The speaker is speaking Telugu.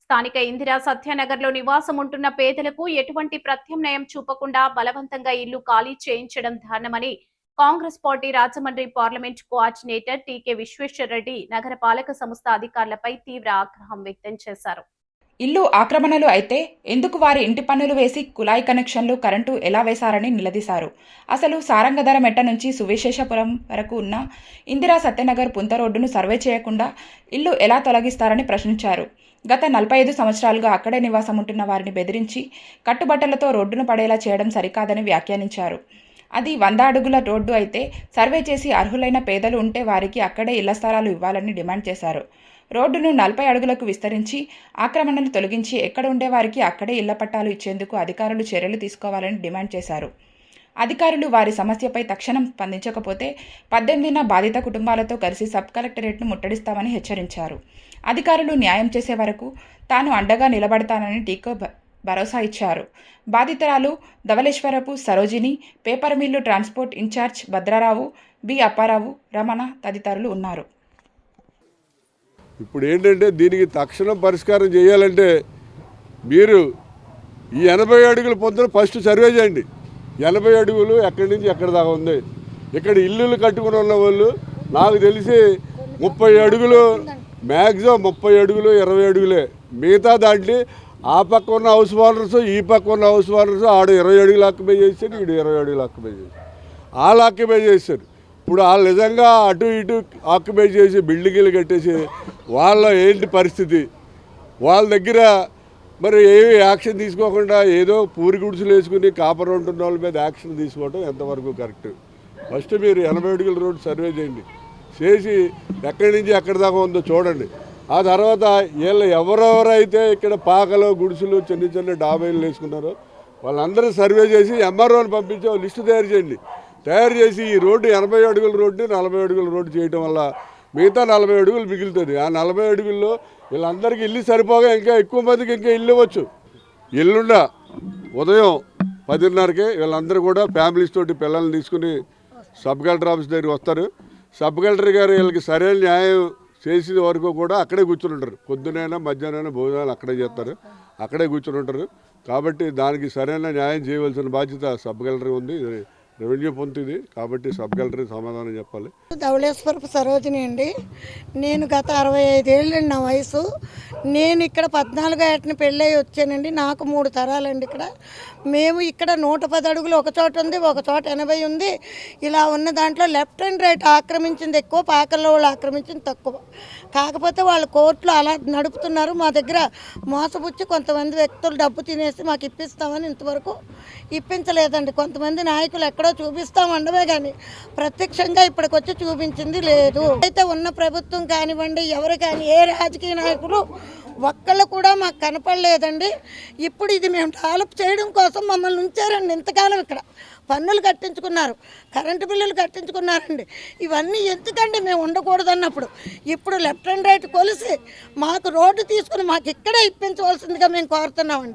స్థానిక ఇందిరా సత్యనగర్లో నివాసం ఉంటున్న పేదలకు ఎటువంటి ప్రత్యామ్నాయం చూపకుండా బలవంతంగా ఇల్లు ఖాళీ చేయించడం దారుణమని Congress party Rajahmundry parliament coordinator TK Vishweshwar Reddy నగర పాలక సంస్థ అధికారులపై తీవ్ర ఆగ్రహం వ్యక్తం చేశారు. ఇల్లు ఆక్రమణలు అయితే ఎందుకు వారి ఇంటి పన్నులు వేసి కుళాయి కనెక్షన్లు, కరెంటు ఎలా వేశారని నిలదీశారు. అసలు సారంగధర మెట్ట నుంచి సువిశేషపురం వరకు ఉన్న ఇందిరా సత్యనగర్ పుంత రోడ్డును సర్వే చేయకుండా ఇల్లు ఎలా తొలగిస్తారని ప్రశ్నించారు. గత 45 సంవత్సరాలుగా అక్కడే నివాసం ఉంటున్న వారిని బెదిరించి కట్టుబట్టలతో రోడ్డును పడేలా చేయడం సరికాదని వ్యాఖ్యానించారు. అది 100 అడుగుల రోడ్డు అయితే సర్వే చేసి అర్హులైన పేదలు ఉంటే వారికి అక్కడే ఇళ్ల స్థలాలు ఇవ్వాలని డిమాండ్ చేశారు. రోడ్డును 40 అడుగులకు విస్తరించి ఆక్రమణలు తొలగించి ఎక్కడ ఉండేవారికి అక్కడే ఇళ్ల పట్టాలు ఇచ్చేందుకు అధికారులు చర్యలు తీసుకోవాలని డిమాండ్ చేశారు. అధికారులు వారి సమస్యపై తక్షణం స్పందించకపోతే 18న బాధిత కుటుంబాలతో కలిసి సబ్ కలెక్టరేట్ను ముట్టడిస్తామని హెచ్చరించారు. అధికారులు న్యాయం చేసే వరకు తాను అండగా నిలబడతానని టీకో భరోసా ఇచ్చారు. బాధితురాలు Dhavaleswarapu Sarojini, paper mill transport incharge Bhadra Rao, B Appa Rao, Ramana తదితరులు ఉన్నారు. ఇప్పుడు ఏంటంటే దీనికి తక్షణం పరిష్కారం చేయాలంటే మీరు ఈ 80 అడుగుల పొద్దున ఫస్ట్ సర్వే చేయండి. 80 అడుగులు ఎక్కడి నుంచి ఎక్కడి దాకా ఉంది. ఇక్కడ ఇల్లులు కట్టుకుని ఉన్న వాళ్ళు నాకు తెలిసి 30 అడుగులు, మ్యాక్సిమం 30 అడుగులు 20 అడుగులే. మిగతా దాంట్లో ఆ పక్క ఉన్న హౌస్ ఓనర్స్, ఈ పక్క ఉన్న హౌస్ ఓనర్స్ ఆడు 20 అడుగులు ఆక్యుపై చేశారు, ఈడు 20 అడుగులు ఆక్యుపై చేశారు, వాళ్ళు ఆక్యుపై చేశారు. ఇప్పుడు వాళ్ళు నిజంగా అటు ఇటు ఆక్యుపై చేసి బిల్డింగ్లు కట్టేసి వాళ్ళ ఏంటి పరిస్థితి? వాళ్ళ దగ్గర మరి ఏమి యాక్షన్ తీసుకోకుండా ఏదో పూరి గుడిసెలు వేసుకుని కాపర్ ఉంటున్న వాళ్ళ మీద యాక్షన్ తీసుకోవడం ఎంతవరకు కరెక్ట్? ఫస్ట్ మీరు 80 అడుగుల రోడ్డు సర్వే చేయండి, చేసి ఎక్కడి నుంచి ఎక్కడి దాకా ఉందో చూడండి. ఆ తర్వాత వీళ్ళు ఎవరెవరైతే ఇక్కడ పాకలు, గుడిసెలు, చిన్న చిన్న డాబాయిలు వేసుకున్నారో వాళ్ళందరూ సర్వే చేసి ఎంఆర్ఓని పంపించి లిస్టు తయారు చేయండి. తయారు చేసి ఈ రోడ్డు 80 అడుగుల రోడ్డుని 40 అడుగుల రోడ్డు చేయడం వల్ల మిగతా 40 అడుగులు మిగులుతుంది. ఆ 40 అడుగుల్లో వీళ్ళందరికీ ఇల్లు సరిపోగా ఇంకా ఎక్కువ మందికి ఇంకా ఇల్లు ఇవ్వచ్చు. ఇల్లుండ ఉదయం 10:30కే వీళ్ళందరూ కూడా ఫ్యామిలీస్ తోటి పిల్లల్ని తీసుకుని సబ్ కలెక్టర్ ఆఫీస్ దగ్గరికి వస్తారు. సబ్ కలెక్టర్ గారు వీళ్ళకి సరైన న్యాయం చేసే వరకు కూడా అక్కడే కూర్చుని ఉంటారు. పొద్దునైనా మధ్యాహ్నం భోజనాలు అక్కడే చేస్తారు, అక్కడే కూర్చుని ఉంటారు. కాబట్టి దానికి సరైన న్యాయం చేయవలసిన బాధ్యత సబ్ కలెక్టర్ ఉంది. రెవెన్యూ పొందుతుంది కాబట్టి సబ్ కలెక్టర్ సమాధానం చెప్పాలి. ధవళేశ్వరపు సరోజిని అండి. నేను గత 65 ఏళ్ళండి నా వయసు. నేను ఇక్కడ 14 ఏటన పెళ్ళయి వచ్చానండి. నాకు 3 తరాలండి ఇక్కడ. మేము ఇక్కడ 110 అడుగులు ఒక చోట ఉంది, ఒక చోట 80 ఉంది. ఇలా ఉన్న దాంట్లో లెఫ్ట్ అండ్ రైట్ ఆక్రమించింది ఎక్కువ, పాకల్లో వాళ్ళు ఆక్రమించింది తక్కువ. కాకపోతే వాళ్ళు కోర్టులో అలా నడుపుతున్నారు. మా దగ్గర మోసపుచ్చి కొంతమంది వ్యక్తులు డబ్బు తినేసి మాకు ఇప్పిస్తామని ఇంతవరకు ఇప్పించలేదండి. కొంతమంది నాయకులు ఎక్కడో చూపిస్తామండమే కానీ ప్రత్యక్షంగా ఇప్పటికొచ్చి చూపించింది లేదు. అయితే ఉన్న ప్రభుత్వం కానివ్వండి, ఎవరు కానీ ఏ రాజకీయ నాయకులు ఒక్కళ్ళు కూడా మాకు కనపడలేదండి. ఇప్పుడు ఇది మేము డెవలప్ చేయడం కోసం మమ్మల్ని ఉంచారండి. ఇంతకాలం ఇక్కడ పన్నులు కట్టించుకున్నారు, కరెంటు బిల్లులు కట్టించుకున్నారండి. ఇవన్నీ ఎందుకండి మేము ఉండకూడదు అన్నప్పుడు ఇప్పుడు లెఫ్ట్ అండ్ రైట్ కొలిసి మాకు రోడ్డు తీసుకుని మాకు ఇక్కడే ఇప్పించవలసిందిగా మేము కోరుతున్నామండి.